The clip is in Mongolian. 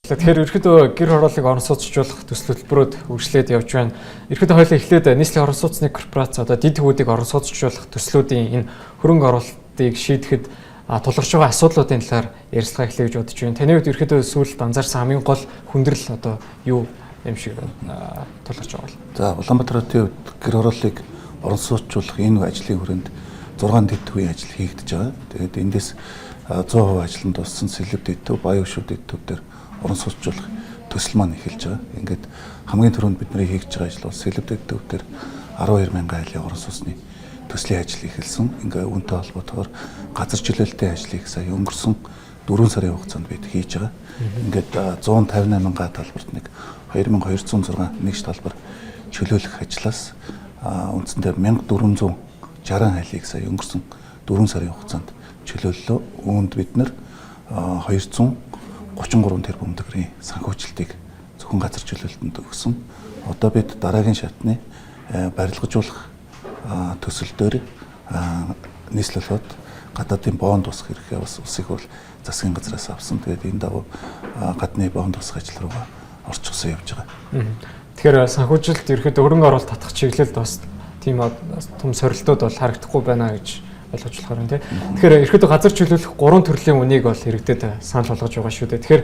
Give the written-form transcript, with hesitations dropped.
Тэгэхээр ерөөхдөө гэр хорооллыг орон сууцчлуулах төсөл хөтөлбөрөд үргэлжлээд явж байна. Ерөөхдөө хоёулаа эхлээд нийслэлийн орон сууцны корпорац одоо дид хүүдийг орон сууцчлуулах төслүүдийн энэ хөрөнгө оруулалтыг шийдэхэд тулгарч байгаа асуудлуудын талаар ярилцлага эхлэе гэж бодож байна. Таны хувьд ерөөхдөө сүүлд анзаарсан хамгийн гол хүндрэл одоо юу юм шиг тулгарч байгаа вэ? За Улаанбаатарын хувьд гэр хорооллыг орон сууцчлуулах энэ ажлын хүрээнд 6 дэд төвийн ажил хийгдэж байгаа. Тэгээд эндээс 100% ажил нь дууссан Сэлэв дэд төв, Баян Хөшөө дэд төв дээр орон сууцчлуулах төсөл маань эхэлж байгаа. Ингээд хамгийн түрүүнд бидний хийж байгаа ажил бол Сэлэв дэд төв дээр 12,000 айлын орон сууцны төслийн ажил эхэлсэн. Ингээ үүнтэй холбоотойгоор газар чөлөөлтийн ажлыг сая өнгөрсөн 4 сарын хугацаанд бид хийж байгаа. Ингээд 158,000 талбарт нэг 2,206 нэгж талбар чөлөөлөх ажлаас үндсэндээ 1,460 айлыг сая өнгөрсөн 4 сарын хугацаанд чөлөөллөө. Үүнд бид нэр 233 тэрбум төгрөгийн санхүүжилтийг зөвхөн газар чөлөөлтөнд өгсөн. Одоо бид дараагийн шатны барилгажуулах төсөл дээр нийслэлд гадаадын бонд усах хэрэгээ бас усыг бол засгийн газраас авсан. Тэгээд энэ дагуу гадны бонд усах ажил руугаа орчихсон явж байгаа. Тэгэхээр санхүүжилт ерөөхдөө хөрөнгө оруулалт татах чиглэлд бас тийм том сорилтууд бол харагдахгүй байна гэж ойлгож болохоор тийм. Тэгэхээр ерөөхдөө газар чөлөөлөх 3 төрлийн үнийг бол иргэдэд санал болгож байгаа шүү дээ. Тэгэхээр